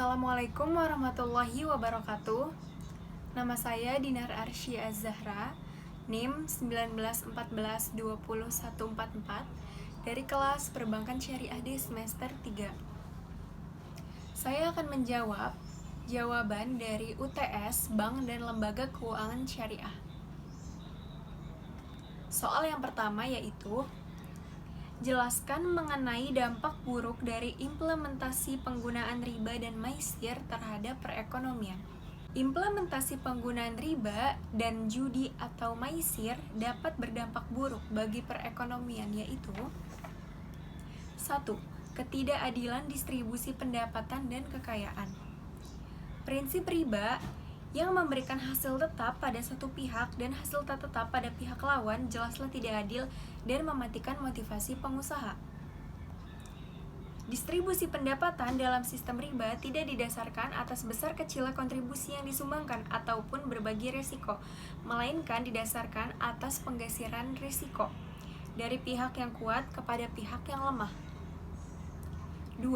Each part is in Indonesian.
Assalamualaikum warahmatullahi wabarakatuh. Nama saya Dinar Arsy Az-Zahra, NIM 1914201144 dari kelas Perbankan Syariah D semester 3. Saya akan menjawab jawaban dari UTS Bank dan Lembaga Keuangan Syariah. Soal yang pertama yaitu jelaskan mengenai dampak buruk dari implementasi penggunaan riba dan maisir terhadap perekonomian. Implementasi penggunaan riba dan judi atau maisir dapat berdampak buruk bagi perekonomian yaitu 1. Ketidakadilan distribusi pendapatan dan kekayaan. Prinsip riba yang memberikan hasil tetap pada satu pihak dan hasil tak tetap pada pihak lawan jelaslah tidak adil dan mematikan motivasi pengusaha. Distribusi pendapatan dalam sistem riba tidak didasarkan atas besar kecilnya kontribusi yang disumbangkan ataupun berbagi risiko, melainkan didasarkan atas penggeseran risiko dari pihak yang kuat kepada pihak yang lemah. 2.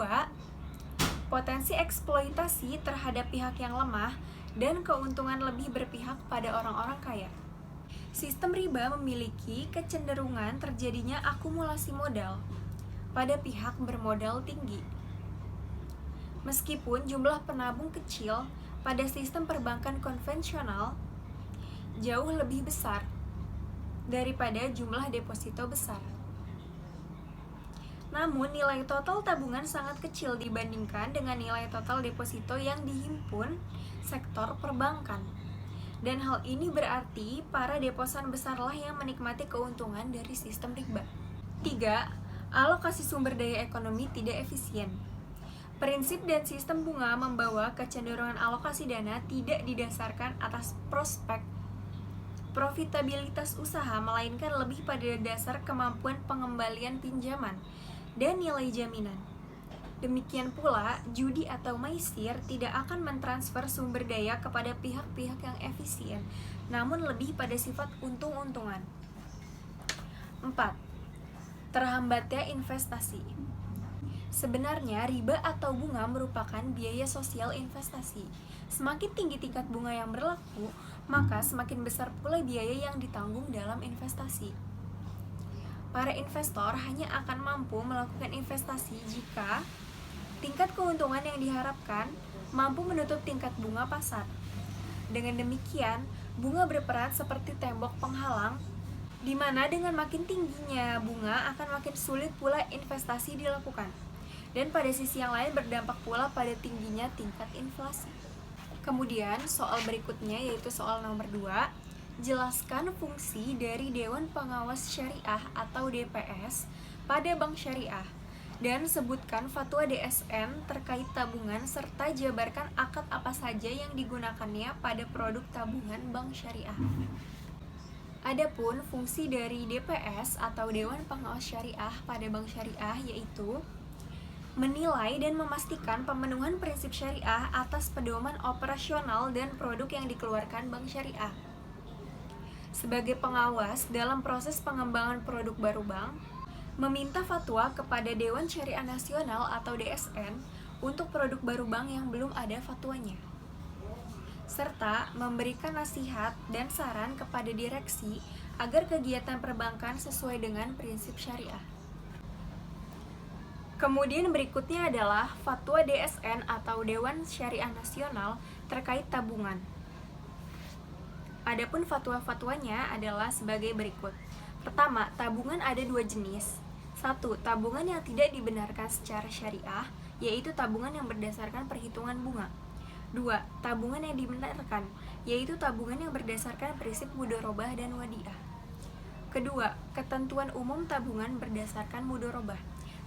Potensi eksploitasi terhadap pihak yang lemah dan keuntungan lebih berpihak pada orang-orang kaya. Sistem riba memiliki kecenderungan terjadinya akumulasi modal pada pihak bermodal tinggi. Meskipun jumlah penabung kecil pada sistem perbankan konvensional jauh lebih besar daripada jumlah deposito besar. Namun nilai total tabungan sangat kecil dibandingkan dengan nilai total deposito yang dihimpun sektor perbankan. Dan hal ini berarti para deposan besarlah yang menikmati keuntungan dari sistem riba. 3. Alokasi sumber daya ekonomi tidak efisien. Prinsip dan sistem bunga membawa kecenderungan alokasi dana tidak didasarkan atas prospek profitabilitas usaha, melainkan lebih pada dasar kemampuan pengembalian pinjaman dan nilai jaminan. Demikian pula, judi atau maisir tidak akan mentransfer sumber daya kepada pihak-pihak yang efisien, namun lebih pada sifat untung-untungan. 4. Terhambatnya investasi. Sebenarnya, riba atau bunga merupakan biaya sosial investasi. Semakin tinggi tingkat bunga yang berlaku, maka semakin besar pula biaya yang ditanggung dalam investasi. Para investor hanya akan mampu melakukan investasi jika tingkat keuntungan yang diharapkan mampu menutup tingkat bunga pasar. Dengan demikian, bunga berperan seperti tembok penghalang, di mana dengan makin tingginya bunga akan makin sulit pula investasi dilakukan. Dan pada sisi yang lain berdampak pula pada tingginya tingkat inflasi. Kemudian soal berikutnya yaitu soal nomor 2. Jelaskan fungsi dari Dewan Pengawas Syariah atau DPS pada Bank Syariah dan sebutkan fatwa DSN terkait tabungan serta jabarkan akad apa saja yang digunakannya pada produk tabungan Bank Syariah. Adapun fungsi dari DPS atau Dewan Pengawas Syariah pada Bank Syariah yaitu menilai dan memastikan pemenuhan prinsip syariah atas pedoman operasional dan produk yang dikeluarkan Bank Syariah. Sebagai pengawas dalam proses pengembangan produk baru bank, meminta fatwa kepada Dewan Syariah Nasional atau DSN untuk produk baru bank yang belum ada fatwanya, serta memberikan nasihat dan saran kepada direksi agar kegiatan perbankan sesuai dengan prinsip syariah. Kemudian berikutnya adalah fatwa DSN atau Dewan Syariah Nasional terkait tabungan. Adapun fatwa-fatwanya adalah sebagai berikut. Pertama, tabungan ada 2 jenis. 1. Tabungan yang tidak dibenarkan secara syariah, yaitu tabungan yang berdasarkan perhitungan bunga. 2. Tabungan yang dibenarkan, yaitu tabungan yang berdasarkan prinsip mudharabah dan wadiah. Kedua, ketentuan umum tabungan berdasarkan mudharabah.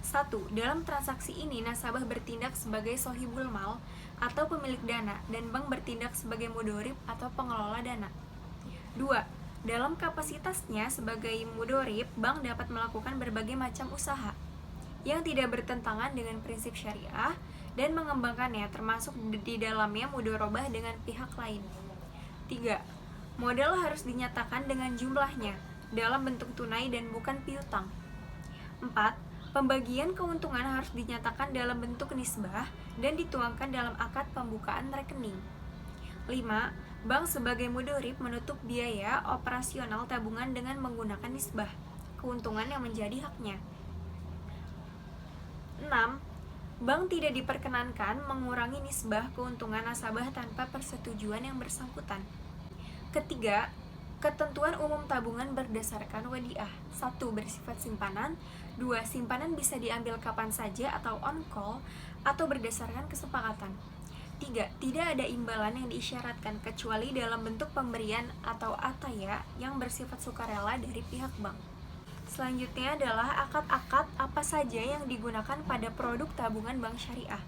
1. Dalam transaksi ini nasabah bertindak sebagai sohibul mal atau pemilik dana dan bank bertindak sebagai mudharib atau pengelola dana. 2. Dalam kapasitasnya sebagai mudharib, bank dapat melakukan berbagai macam usaha yang tidak bertentangan dengan prinsip syariah dan mengembangkannya termasuk di dalamnya mudharabah dengan pihak lain. 3. Modal harus dinyatakan dengan jumlahnya dalam bentuk tunai dan bukan piutang. 4. Pembagian keuntungan harus dinyatakan dalam bentuk nisbah dan dituangkan dalam akad pembukaan rekening. 5. Bank sebagai mudhorib menutup biaya operasional tabungan dengan menggunakan nisbah, keuntungan yang menjadi haknya. 6. Bank tidak diperkenankan mengurangi nisbah keuntungan nasabah tanpa persetujuan yang bersangkutan. Ketiga, ketentuan umum tabungan berdasarkan wadiah. 1. Bersifat simpanan. 2. Simpanan bisa diambil kapan saja atau on call atau berdasarkan kesepakatan. 3. Tidak ada imbalan yang diisyaratkan kecuali dalam bentuk pemberian atau ataya yang bersifat sukarela dari pihak bank. Selanjutnya adalah akad-akad apa saja yang digunakan pada produk tabungan bank syariah.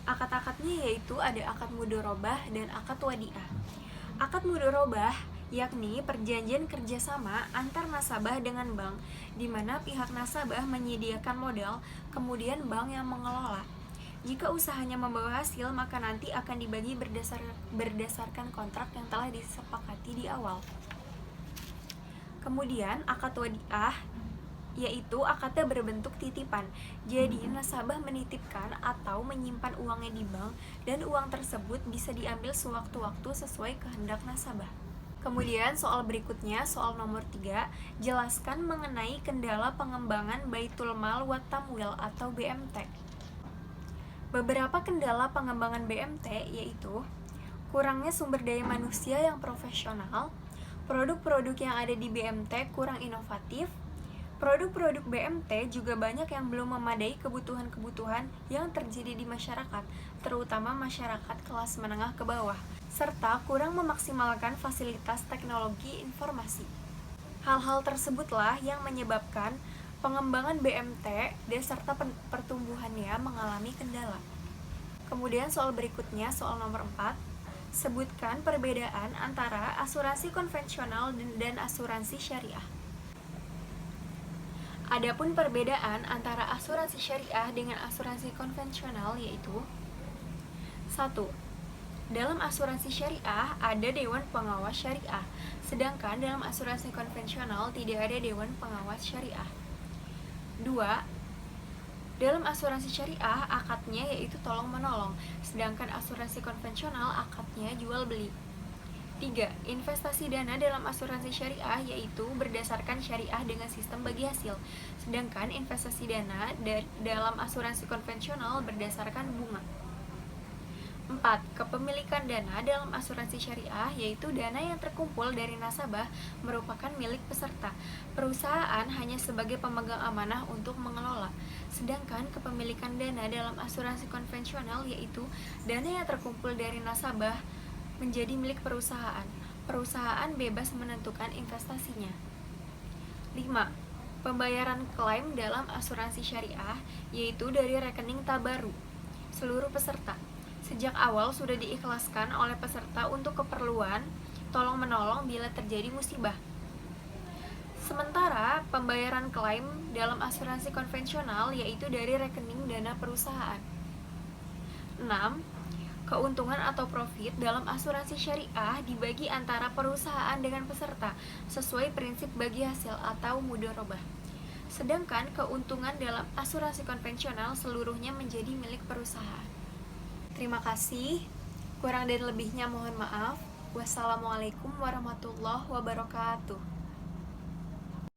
Akad-akadnya yaitu ada akad mudharabah dan akad wadiah. Akad mudharabah yakni perjanjian kerjasama antar nasabah dengan bank, di mana pihak nasabah menyediakan modal, kemudian bank yang mengelola. Jika usahanya membawa hasil, maka nanti akan dibagi berdasarkan kontrak yang telah disepakati di awal. Kemudian akad wadiah yaitu akadnya berbentuk titipan. Jadi nasabah menitipkan atau menyimpan uangnya di bank dan uang tersebut bisa diambil sewaktu-waktu sesuai kehendak nasabah. Kemudian soal berikutnya, soal nomor 3, jelaskan mengenai kendala pengembangan Baitul Mal wa Tamwil atau BMT. Beberapa kendala pengembangan BMT yaitu kurangnya sumber daya manusia yang profesional, produk-produk yang ada di BMT kurang inovatif, produk-produk BMT juga banyak yang belum memadai kebutuhan-kebutuhan yang terjadi di masyarakat, terutama masyarakat kelas menengah ke bawah, serta kurang memaksimalkan fasilitas teknologi informasi. Hal-hal tersebutlah yang menyebabkan pengembangan BMT serta pertumbuhannya mengalami kendala. Kemudian soal berikutnya, soal nomor 4, sebutkan perbedaan antara asuransi konvensional dan asuransi syariah. Adapun perbedaan antara asuransi syariah dengan asuransi konvensional yaitu 1. Dalam asuransi syariah ada dewan pengawas syariah, sedangkan dalam asuransi konvensional tidak ada dewan pengawas syariah. 2. Dalam asuransi syariah akadnya yaitu tolong menolong, sedangkan asuransi konvensional akadnya jual beli. 3. Investasi dana dalam asuransi syariah yaitu berdasarkan syariah dengan sistem bagi hasil, sedangkan investasi dana dalam asuransi konvensional berdasarkan bunga. 4. Kepemilikan dana dalam asuransi syariah yaitu dana yang terkumpul dari nasabah merupakan milik peserta. Perusahaan hanya sebagai pemegang amanah untuk mengelola. Sedangkan kepemilikan dana dalam asuransi konvensional yaitu dana yang terkumpul dari nasabah menjadi milik perusahaan. Perusahaan bebas menentukan investasinya. 5. Pembayaran klaim dalam asuransi syariah yaitu dari rekening tabaru seluruh peserta. Sejak awal sudah diikhlaskan oleh peserta untuk keperluan tolong menolong bila terjadi musibah. Sementara pembayaran klaim dalam asuransi konvensional yaitu dari rekening dana perusahaan. 6. Keuntungan atau profit dalam asuransi syariah dibagi antara perusahaan dengan peserta sesuai prinsip bagi hasil atau mudharabah. Sedangkan keuntungan dalam asuransi konvensional seluruhnya menjadi milik perusahaan. Terima kasih. Kurang dan lebihnya mohon maaf. Wassalamualaikum warahmatullahi wabarakatuh.